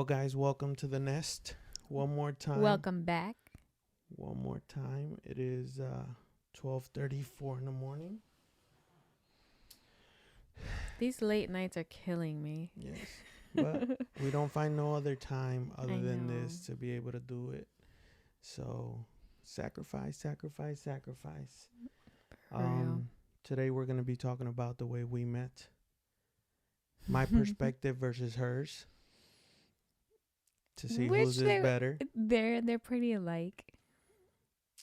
Well, guys, welcome to the Nest. One more time. Welcome back. One more time. It is 12:34 in the morning. These late nights are killing me. Yes, but we don't find no other time other I than know. this to be able to do it. So, sacrifice, sacrifice, sacrifice. For real. Today we're gonna be talking about the way we met. My perspective versus hers. To see whose is better. They're pretty alike,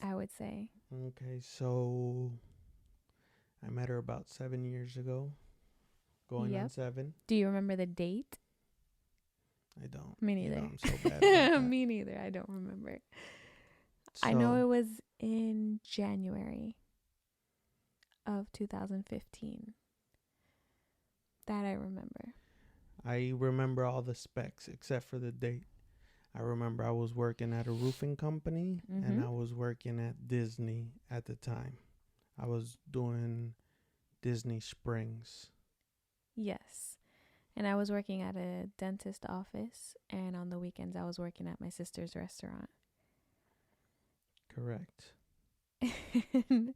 I would say. Okay, so I met her about 7 years ago. Going on 7. Do you remember the date? I don't. Me neither. I'm so bad about that. Me neither. I don't remember. So, I know it was in January of 2015. That I remember. I remember all the specs except for the date. I remember I was working at a roofing company and I was working at Disney at the time. I was doing Disney Springs. Yes. And I was working at a dentist office, and on the weekends I was working at my sister's restaurant. Correct. And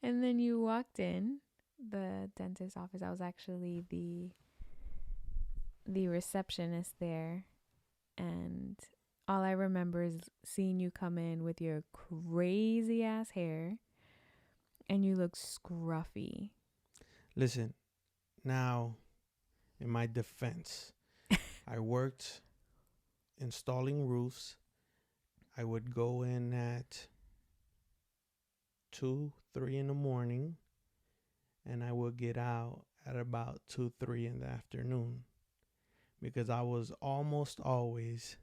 then you walked in the dentist office. I was actually the receptionist there, and all I remember is seeing you come in with your crazy ass hair, and you look scruffy. Listen, now, in my defense, I worked installing roofs. I would go in at 2, 3 in the morning, and I would get out at about 2, 3 in the afternoon because I was almost always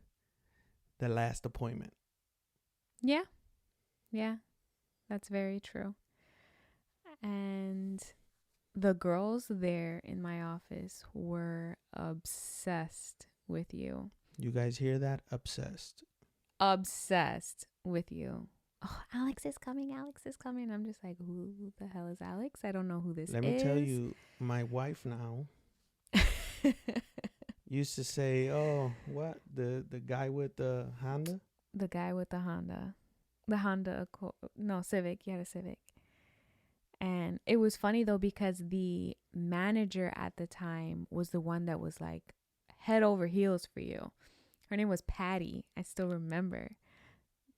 the last appointment. Yeah, that's very true. And the girls there in my office were obsessed with you. You guys hear that? Obsessed. Obsessed with you. Oh, Alex is coming. Alex is coming. I'm just like, who the hell is Alex? I don't know who this is. Let me tell you, my wife now used to say, oh, what? The guy with the Honda? The guy with the Honda. The Honda Accord. No, Civic. He had a Civic. And it was funny, though, because the manager at the time was the one that was like head over heels for you. Her name was Patty. I still remember.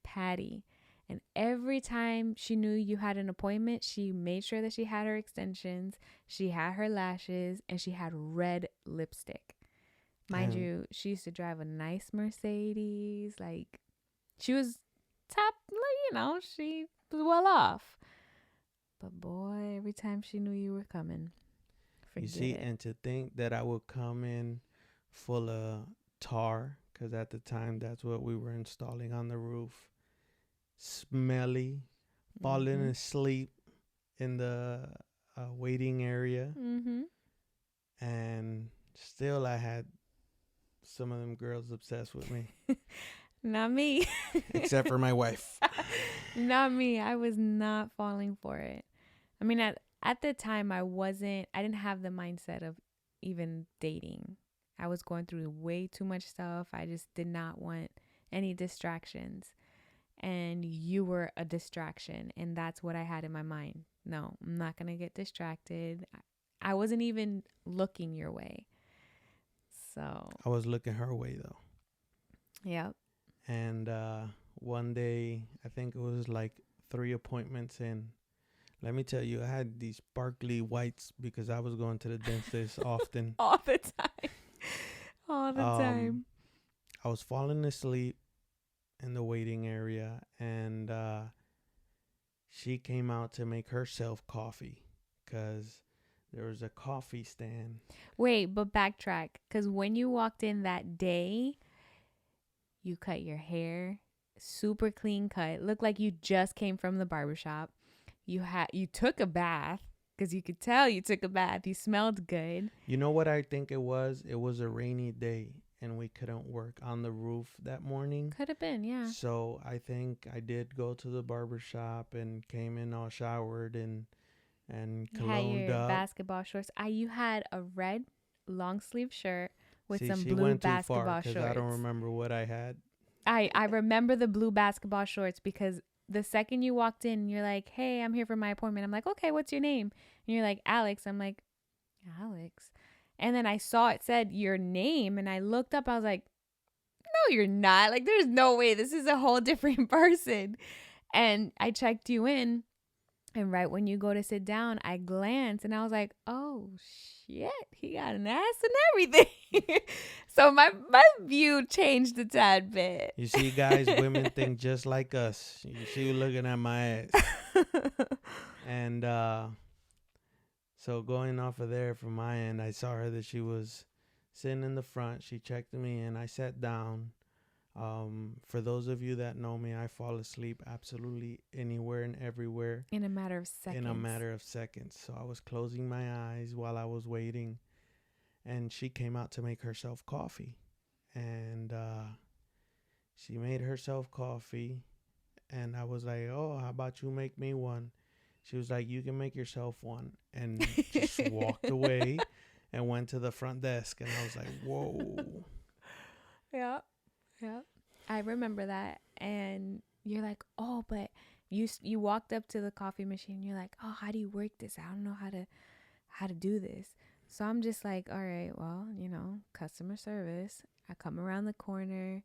Patty. And every time she knew you had an appointment, she made sure that she had her extensions, she had her lashes, and she had red lipstick. Mind you, she used to drive a nice Mercedes. Like, she was top, she was well off. But boy, every time she knew you were coming, you see, it. and to think that I would come in full of tar, because at the time that's what we were installing on the roof. Smelly, falling asleep in the waiting area. And still I had some of them girls obsessed with me. Not me. Except for my wife. Not me. I was not falling for it. I mean, at the time, I didn't have the mindset of even dating. I was going through way too much stuff. I just did not want any distractions. And you were a distraction. And that's what I had in my mind. No, I'm not going to get distracted. I wasn't even looking your way. So I was looking her way, though. Yep. And one day, I think it was like 3 appointments in. Let me tell you, I had these sparkly whites because I was going to the dentist often. All the time. All the time. I was falling asleep in the waiting area, and she came out to make herself coffee because there was a coffee stand. Wait, but backtrack, because when you walked in that day, you cut your hair, super clean cut. Looked like you just came from the barbershop. You took a bath, because you could tell you took a bath. You smelled good. You know what I think it was? It was a rainy day, and we couldn't work on the roof that morning. Could have been, yeah. So I think I did go to the barbershop and came in all showered and cologned you had your up. basketball shorts. You had a red long sleeve shirt with See, some she blue went too far basketball because I don't shorts. remember what I had. I remember the blue basketball shorts because the second you walked in, you're like, "Hey, I'm here for my appointment." I'm like, "Okay, what's your name?" And you're like, "Alex." I'm like, "Alex." And then I saw it said your name and I looked up. I was like, "No, you're not. Like there's no way. This is a whole different person." And I checked you in, and right when you go to sit down, I glanced and I was like, "Oh shit, he got an ass and everything." So my view changed a tad bit. You see, guys, women think just like us. She was looking at my ass. And so going off of there from my end, I saw her that she was sitting in the front. She checked me in. I sat down. For those of you that know me, I fall asleep absolutely anywhere and everywhere In a matter of seconds. in a matter of seconds. So I was closing my eyes while I was waiting, and she came out to make herself coffee. And she made herself coffee, and I was like, "Oh, how about you make me one?" She was like, "You can make yourself one," and just walked away and went to the front desk. And I was like, "Whoa." Yeah. Yeah. I remember that. And you're like, "Oh, but you walked up to the coffee machine. You're like, "Oh, how do you work this? I don't know how to do this." So I'm just like, "All right, well, customer service." I come around the corner,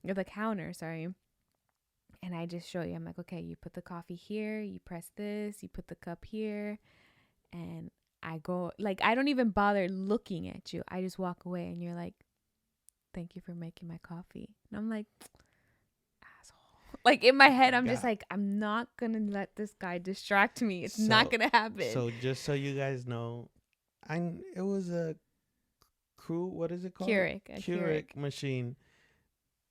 or the counter, sorry. And I just show you. I'm like, "Okay, you put the coffee here, you press this, you put the cup here." And I go, like, I don't even bother looking at you. I just walk away and you're like, "Thank you for making my coffee." And I'm like, asshole. Like in my head, I'm just God. like, I'm not going to let this guy distract me. It's not So, going to happen. so just so you guys know, it was a what is it called? Keurig machine.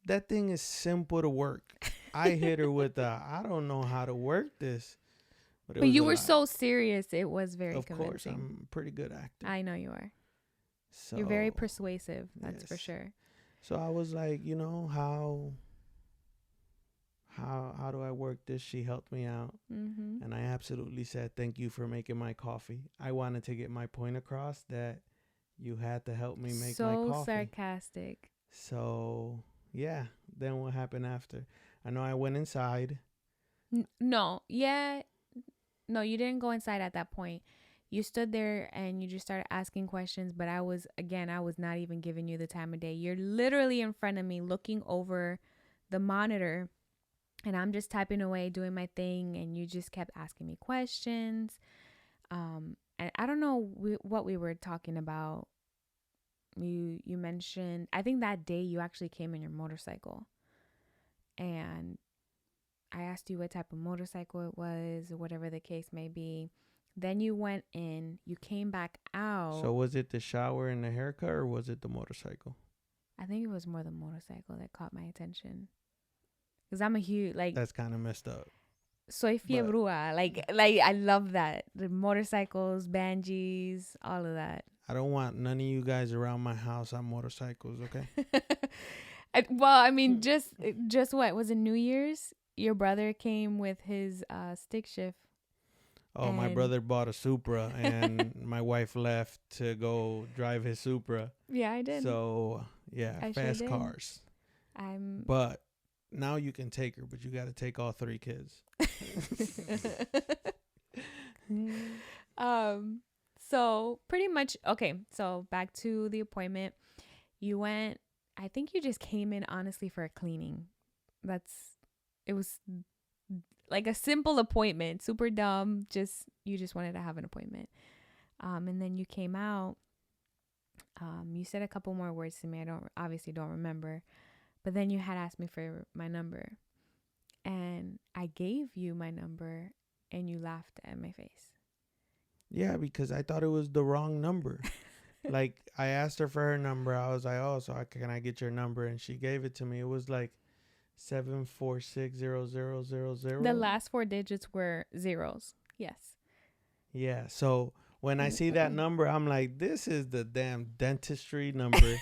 That thing is simple to work. I hit her with I don't know how to work this. But But you were so serious. It was very of convincing. course, I'm a pretty good actor. I know you are. So You're very persuasive. That's for yes. sure. So I was like, how do I work this? She helped me out. Mm-hmm. And I absolutely said, "Thank you for making my coffee." I wanted to get my point across that you had to help me make my coffee. So sarcastic. So, yeah. Then what happened after? I know I went inside. No. Yeah. No, you didn't go inside at that point. You stood there and you just started asking questions. But I was not even giving you the time of day. You're literally in front of me looking over the monitor. And I'm just typing away, doing my thing. And you just kept asking me questions. And I don't know what we were talking about. You mentioned, I think that day you actually came in your motorcycle. And I asked you what type of motorcycle it was, or whatever the case may be. Then you went in, you came back out. So was it the shower and the haircut, or was it the motorcycle? I think it was more the motorcycle that caught my attention. Because I'm a huge, like, That's kind of messed up. soy fiebrua. Like I love that. The motorcycles, banjis, all of that. I don't want none of you guys around my house on motorcycles, okay? Well, I mean, just what was it, New Year's? Your brother came with his stick shift. Oh, my brother bought a Supra, and my wife left to go drive his Supra. Yeah, I did. So, yeah, I fast sure did. cars. But now you can take her, but you got to take all 3 kids. So pretty much, okay, so back to the appointment. You went, I think you just came in honestly for a cleaning. It was like a simple appointment, super dumb. You just wanted to have an appointment. And then you came out. You said a couple more words to me. I obviously don't remember. But then you had asked me for my number. And I gave you my number and you laughed at my face. Yeah, because I thought it was the wrong number. Like, I asked her for her number. I was like, "Oh, so can I get your number?" And she gave it to me. It was like 7460000. The last 4 digits were zeros. Yes. Yeah. So when I see that number, I'm like, this is the damn dentistry number.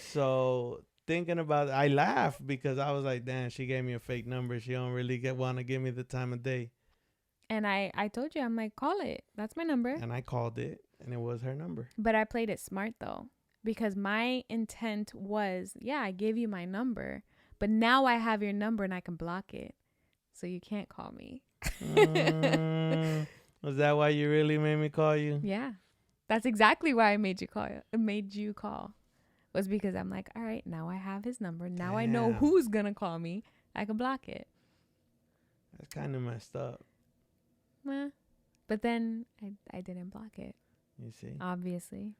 So thinking about it, I laughed because I was like, damn, she gave me a fake number. She don't really want to give me the time of day. And I told you, I'm like, call it. That's my number. And I called it, and it was her number. But I played it smart, though. because my intent was, yeah, I gave you my number, but now I have your number and I can block it. So you can't call me. Was that why you really made me call you? Yeah. That's exactly why I made you call. Made you call. Was because I'm like, all right, now I have his number. Now I know Damn. who's going to call me. I can block it. That's kind of messed up. But then I didn't block it. You see? Obviously.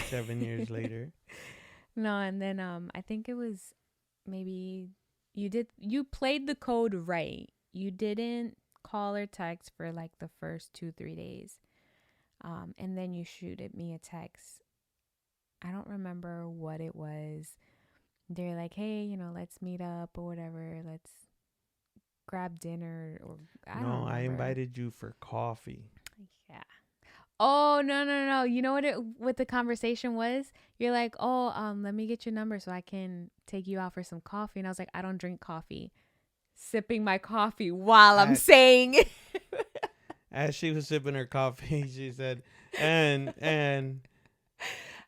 7 years later. No, and then I think it was maybe you played the code right. You didn't call or text for like the first 2-3 days. And then you shooted me a text. I don't remember what it was. They're like, hey, let's meet up or whatever. Let's grab dinner or I don't remember. I invited you for coffee. Yeah. Oh, no. You know what the conversation was? You're like, oh, let me get your number so I can take you out for some coffee. And I was like, I don't drink coffee. Sipping my coffee while I'm saying. As she was sipping her coffee, she said, and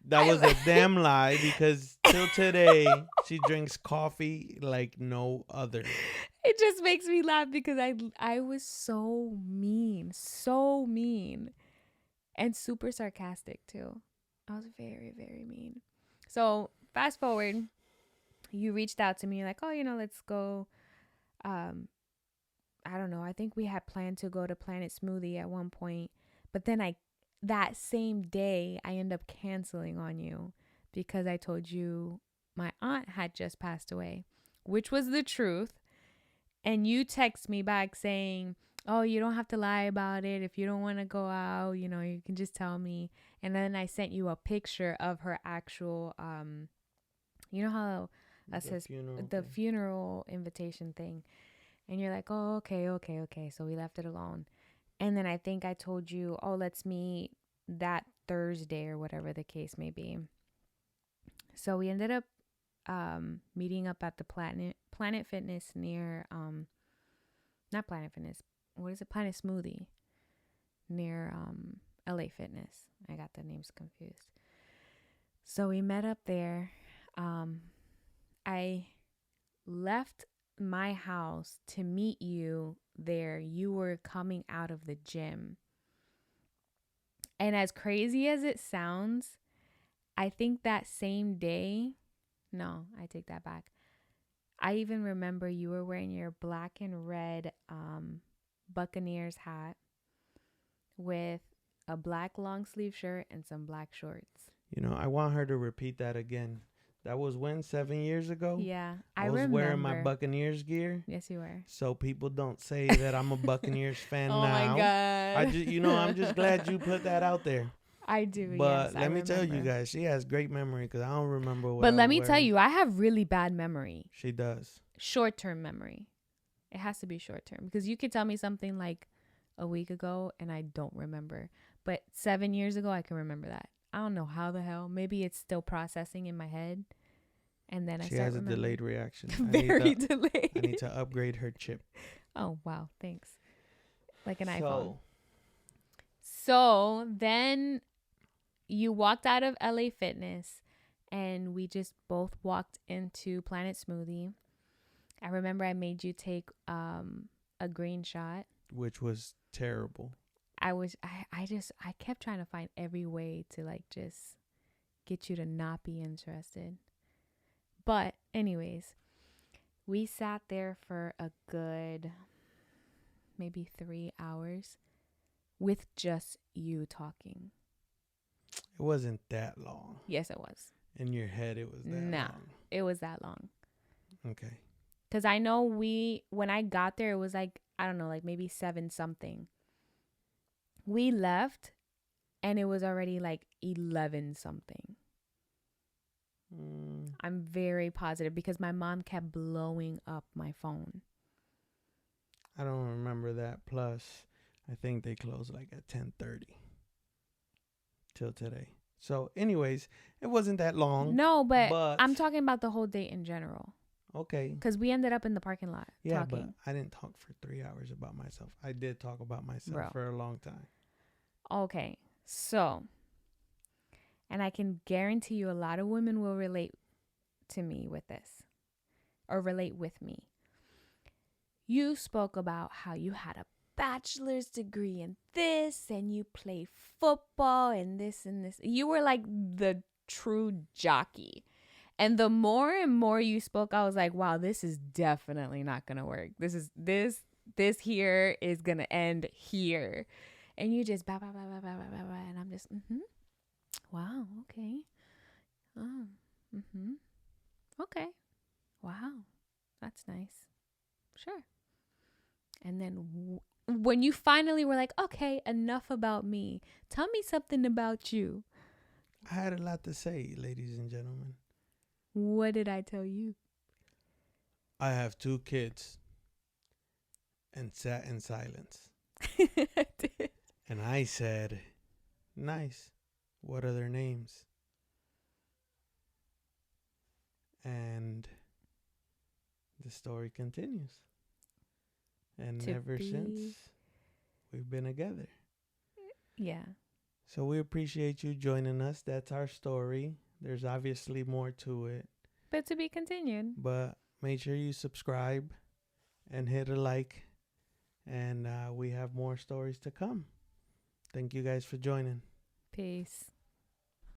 that was a damn lie, because till today she drinks coffee like no other. It just makes me laugh because I was so mean, and super sarcastic too. I was very, very mean. So fast forward, you reached out to me. You're like, oh, let's go. I don't know. I think we had planned to go to Planet Smoothie at one point, but then that same day I end up canceling on you because I told you my aunt had just passed away, which was the truth. And you text me back saying, oh, you don't have to lie about it. If you don't want to go out, you can just tell me. And then I sent you a picture of her actual, how that says the funeral invitation thing. And you're like, oh, okay. So we left it alone. And then I think I told you, oh, let's meet that Thursday or whatever the case may be. So we ended up meeting up at the Planet Fitness near, not Planet Fitness. What is it? Planet Smoothie near LA Fitness. I got the names confused. So we met up there. I left my house to meet you there. You were coming out of the gym. And as crazy as it sounds, I think that same day, no, I take that back. I even remember you were wearing your black and red Buccaneers hat with a black long sleeve shirt and some black shorts. I want her to repeat that again. That was when? 7 years ago? Yeah, I was remember. wearing my Buccaneers gear. Yes, you were. So people don't say that I'm a Buccaneers fan now. Oh my God. I'm just glad you put that out there. I do, but yes. let me tell you guys, she has great memory because I don't remember what. But let me tell you, I have really bad memory. She does. Short-term memory. It has to be short-term because you could tell me something like a week ago and I don't remember. But 7 years ago, I can remember that. I don't know how the hell. Maybe it's still processing in my head. And then she has a delayed reaction. Very delayed. I need to upgrade her chip. Oh, wow. Thanks. Like an iPhone. So then you walked out of LA Fitness and we just both walked into Planet Smoothie. I remember I made you take a green shot, which was terrible. I kept trying to find every way to like just get you to not be interested. But anyways, we sat there for a good maybe 3 hours with just you talking. It wasn't that long. Yes, it was. In your head, it was that long. It was that long. Okay. Because I know when I got there, it was like, I don't know, like maybe 7 something. We left and it was already like 11 something. I'm very positive because my mom kept blowing up my phone. I don't remember that. Plus, I think they closed like at 10:30 till today. So anyways, it wasn't that long. No, but I'm talking about the whole date in general. Okay. Because we ended up in the parking lot talking. But I didn't talk for 3 hours about myself. I did talk about myself for a long time. Okay. So And I can guarantee you a lot of women will relate to me with this or relate with me. You spoke about how you had a bachelor's degree in this and you play football and this and this. You were like the true jockey. And the more and more you spoke, I was like, wow, this is definitely not going to work. This here is going to end here. And you just, bah, bah, bah, bah, bah, bah, bah, and I'm just, wow, okay. Oh, okay. Wow, that's nice. Sure. And then when you finally were like, okay, enough about me. Tell me something about you. I had a lot to say, ladies and gentlemen. What did I tell you? I have 2 kids and sat in silence. I did. And I said, nice. What are their names? And the story continues. And ever since, we've been together. Yeah. So we appreciate you joining us. That's our story. There's obviously more to it. But to be continued. But make sure you subscribe and hit a like. And we have more stories to come. Thank you guys for joining. Peace.